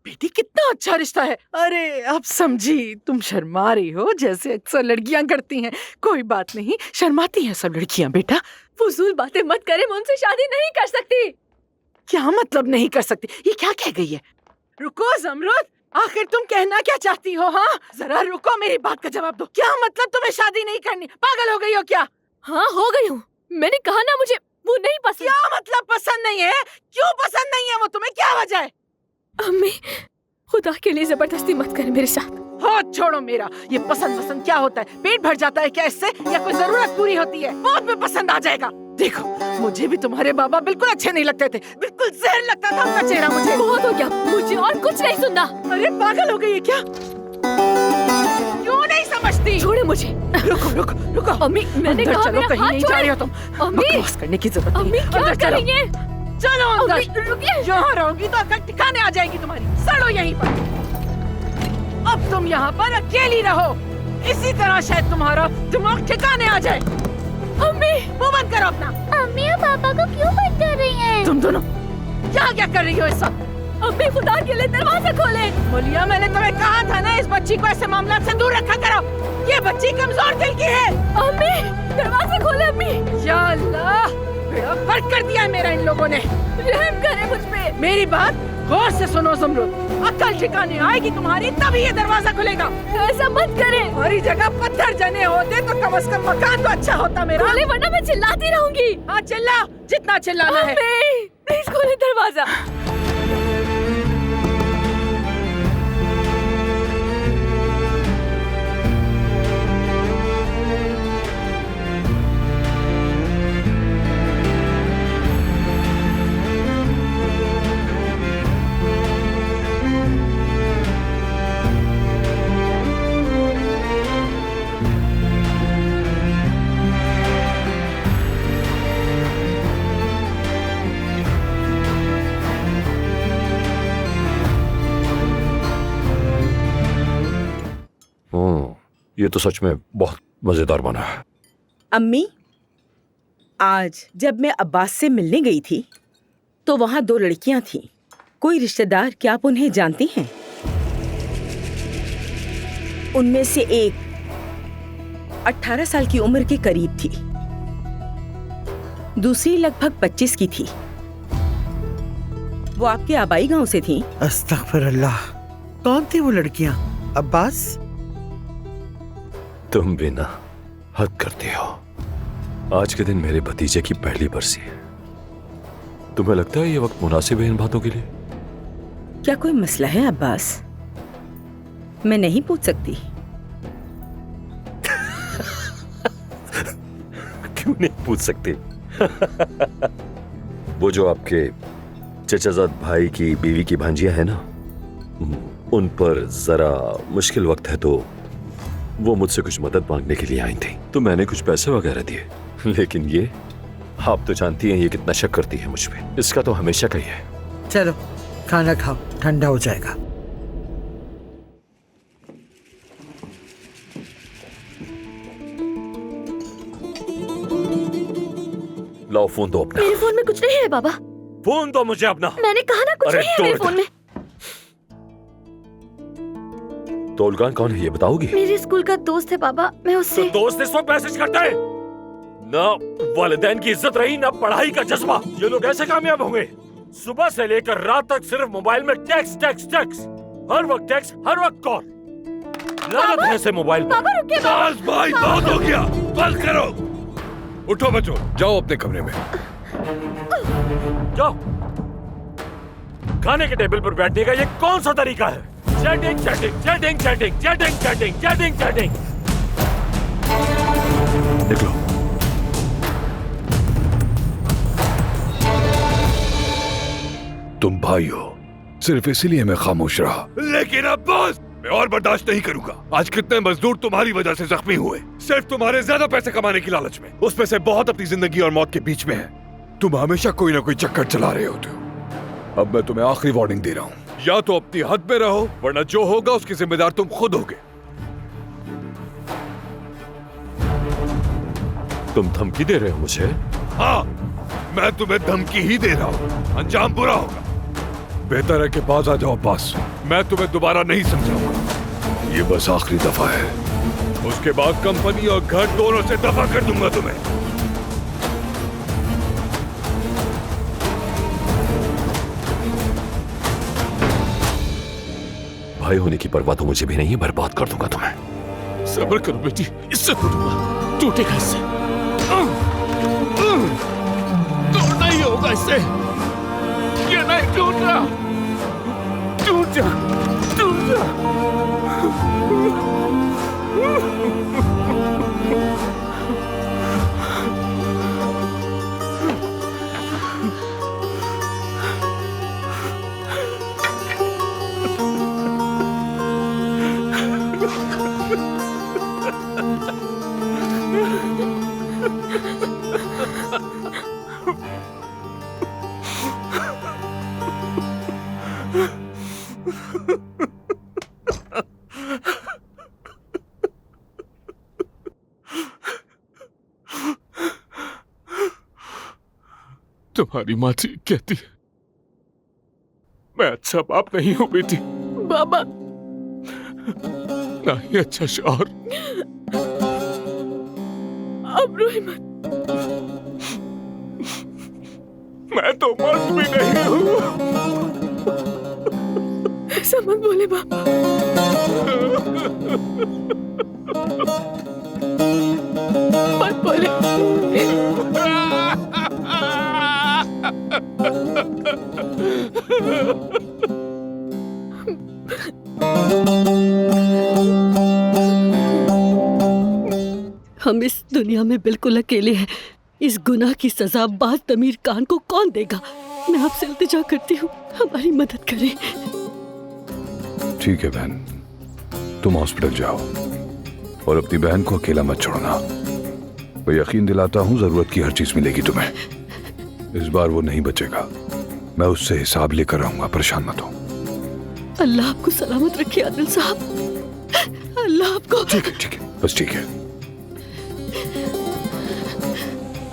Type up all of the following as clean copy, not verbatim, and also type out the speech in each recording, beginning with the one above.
बेटी कितना अच्छा रिश्ता है। अरे अब समझी, तुम शर्मा रही हो जैसे अक्सर लड़कियां करती हैं। कोई बात नहीं, शर्माती हैं सब लड़कियां बेटा। फजूल बातें मत करे, मैं उनसे शादी नहीं कर सकती। क्या मतलब नहीं कर सकती? ये क्या कह गई है? रुको ज़मरुद, आखिर तुम कहना क्या चाहती हो? हाँ जरा रुको, मेरी बात का जवाब दो। क्या मतलब तुम्हें शादी नहीं करनी? पागल हो गई हो क्या? हाँ हो गई हूँ, मैंने कहा ना मुझे वो नहीं पसंद। क्या मतलब पसंद नहीं है? क्यों पसंद नहीं है वो तुम्हें? क्या वजह है? अम्मी खुदा के लिए जबरदस्ती मत कर मेरे साथ। हो छोड़ो मेरा, ये पसंद क्या होता है? पेट भर जाता है क्या इससे, या कोई जरूरत पूरी होती है? बहुत में पसंद आ जाएगा। देखो मुझे भी तुम्हारे बाबा बिल्कुल अच्छे नहीं लगते थे, बिल्कुल जहर लगता था उनका चेहरा मुझे। बहुत हो गया, मुझे और कुछ नहीं सुनना। अरे पागल हो गई है क्या? क्यों नहीं समझती? छोड़े मुझे। रुको रुको रुको अम्मी मैंने अंदर कहा चलो, मेरा कहीं हाथ नहीं जा रही हो छोड़े। तुम। अम्मी बकवास करने की जरूरत नहीं अम्मी है। क्या अंदर चलो। करेंगे? चलो अंदर। अम्मी रुकिए। यहाँ रहोगी तो अकल ठिकाने आ जाएगी तुम्हारी। सड़ो यहीं पर। अब तुम यहाँ पर अकेली रहो, इसी तरह शायद तुम्हारा दिमाग ठिकाने आ जाए। अम्मी मुंह बंद करो अपना। अम्मी और पापा को क्यों बंद कर रही हैं? तुम दोनों यहाँ क्या कर रही हो इस वक्त? अम्मी खुदा के लिए दरवाजा खोले। बोलिया मैंने तुम्हें कहा था ना, इस बच्ची को ऐसे मामला से दूर रखा करो। ये बच्ची कमजोर दिल की है। अम्मी दरवाजा खोले। अम्मी या अल्लाह, बेड़ा फर्क कर दिया है मेरा इन लोगों ने। रहम करे मुझ पे। मेरी बात गौर से सुनो ज़मरुद, अकल ठिकाने आएगी तुम्हारी तभी ये दरवाजा खुलेगा। ऐसा मत करें। हमारी जगह पत्थर जने होते तो कम से कम मकान तो अच्छा होता मेरा। खोले वरना मैं चिल्लाती रहूंगी। हाँ चिल्ला, जितना चिल्लाना है। अम्मी प्लीज खोले दरवाजा। ये तो सच में बहुत मजेदार बना है। अम्मी, आज जब मैं अब्बास से मिलने गई थी तो वहाँ 2 लड़कियाँ थीं। कोई रिश्तेदार, क्या आप उन्हें जानती हैं? उनमें से एक 18 साल की उम्र के करीब थी, दूसरी लगभग 25 की थी। वो आपके आबाई गांव से थीं। अस्तगफिरुल्लाह, कौन थी वो लड़कियाँ? अब्बास? तुम भी ना हद करती हो। आज के दिन मेरे भतीजे की पहली बरसी है। तुम्हें लगता है ये वक्त मुनासिब है इन बातों के लिए? क्या कोई मसला है अब्बास? मैं नहीं पूछ सकती। क्यों नहीं पूछ सकती? वो जो आपके चचाजाद भाई की बीवी की भांजिया है ना, उन पर जरा मुश्किल वक्त है तो वो मुझसे कुछ मदद मांगने के लिए आई थी, तो मैंने कुछ पैसे वगैरह दिए। लेकिन ये, आप तो जानती हैं ये कितना शक करती है मुझ पे। इसका तो हमेशा का ही है। चलो खाना खाओ, ठंडा हो जाएगा। लाओ फोन दो अपना। मेरे फोन में कुछ नहीं है बाबा। फोन दो मुझे अपना। मैंने कहा ना कुछ अरे नहीं है मेरे दो फोन में। तोलगान कौन है ये बताओगी? मेरे स्कूल का दोस्त है बाबा, मैं उससे। तो दोस्त इस वक्त मैसेज करते हैं ना, वालिदैन की इज्जत रही ना पढ़ाई का जज्बा। ये लोग ऐसे कामयाब होंगे? सुबह से लेकर रात तक सिर्फ मोबाइल में टेक्स्ट टेक्स्ट टेक्स्ट, हर वक्त टेक्स्ट, हर वक्त कॉल। लानत है ऐसे मोबाइल पर। बाबा रुकिए बाबा। भाई बहुत हो गया, बंद करो। उठो बच्चों, जाओ अपने कमरे में। जाओ। खाने के टेबल पर बैठने का ये कौन सा तरीका है? Chatting chatting chatting chatting chatting chatting chatting chatting. निकलो। तुम भाई हो, सिर्फ इसीलिए मैं खामोश रहा। लेकिन अब बॉस, मैं और बर्दाश्त नहीं करूंगा। आज कितने मजदूर तुम्हारी वजह से जख्मी हुए, सिर्फ तुम्हारे ज्यादा पैसे कमाने की लालच में। उसमें से बहुत अपनी जिंदगी और मौत के बीच में है। तुम हमेशा कोई ना कोई चक्कर चला रहे होते हो। अब मैं तुम्हें आखिरी वार्निंग दे रहा हूँ, या तो अपनी हद में रहो वरना जो होगा उसके जिम्मेदार तुम खुद होगे। तुम धमकी दे रहे हो मुझे? हाँ, मैं तुम्हें धमकी ही दे रहा हूँ। अंजाम बुरा होगा। बेहतर है कि पास आ जाओ पास। मैं तुम्हें दोबारा नहीं समझाऊंगा, ये बस आखिरी दफा है। उसके बाद कंपनी और घर दोनों से दफा कर दूंगा तुम्हें। भाई होने की परवाह तो मुझे भी नहीं है, बर्बाद कर दूंगा तुम्हें। सब्र करो बेटी, इससे टूटूंगा, टूटेगा इससे। तोड़ना ही होगा इससे, ये नहीं टूट रहा। टूट जा, टूट जा। तुम्हारी माँ ठीक कहती है, मैं अच्छा बाप नहीं हूं बेटी। बाबा, ना ही अच्छा शौहर। अब रोए मत। मैं तो मर्द भी नहीं हूं। ऐसा मत बोले बाबा। मत बोले। हम इस दुनिया में बिल्कुल अकेले हैं। इस गुनाह की सजा बाज तमीर खान को कौन देगा? मैं आपसे इल्तिजा करती हूँ, हमारी मदद करें। ठीक है बहन, तुम हॉस्पिटल जाओ और अपनी बहन को अकेला मत छोड़ना। मैं यकीन दिलाता हूँ जरूरत की हर चीज मिलेगी तुम्हें। इस बार वो नहीं बचेगा, मैं उससे हिसाब लेकर रहूंगा, परेशान मत हो। अल्लाह आपको सलामत रखे आदिल साहब। अल्लाह आपको। ठीक है, बस ठीक है।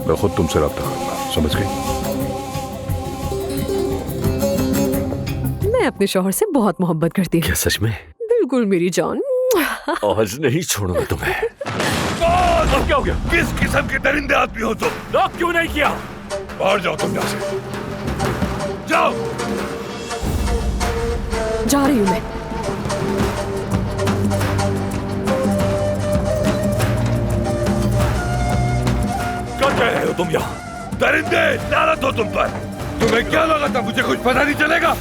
मैं खुद तुमसे रब्ता करूंगा, समझ गई? मैं अपने शौहर से बहुत मोहब्बत करती हूँ। क्या सच में? बिल्कुल मेरी जान। आज नहीं छोड़ूंगा तुम्हें। अब क्या हो गया? किस किस्म के दरिंदे आदमी हो तुम? लॉक क्यों नहीं किया? बाहर जाओ तुम यहाँ से, जाओ। जा रही हूँ मैं। क्या कह रहे हो तुम यहाँ? दरिंदे, लानत हो तुम पर। तुम्हें क्या लगा था मुझे कुछ पता नहीं चलेगा?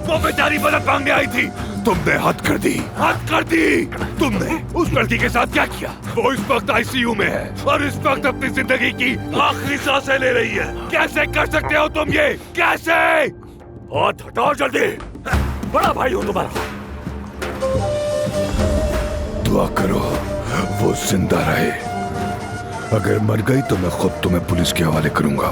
वो बेचारी मदद मांगने आई थी, तुमने हद कर दी, हद कर दी। तुमने उस लड़की के साथ क्या किया? वो इस वक्त आईसीयू में है और इस वक्त अपनी जिंदगी की आखिरी सांसें ले रही है। कैसे कर सकते हो तुम ये? कैसे? हाथ हटाओ जल्दी, बड़ा भाई हूँ तुम्हारा। दुआ करो वो जिंदा रहे, अगर मर गई तो मैं खुद तुम्हें पुलिस के हवाले करूंगा।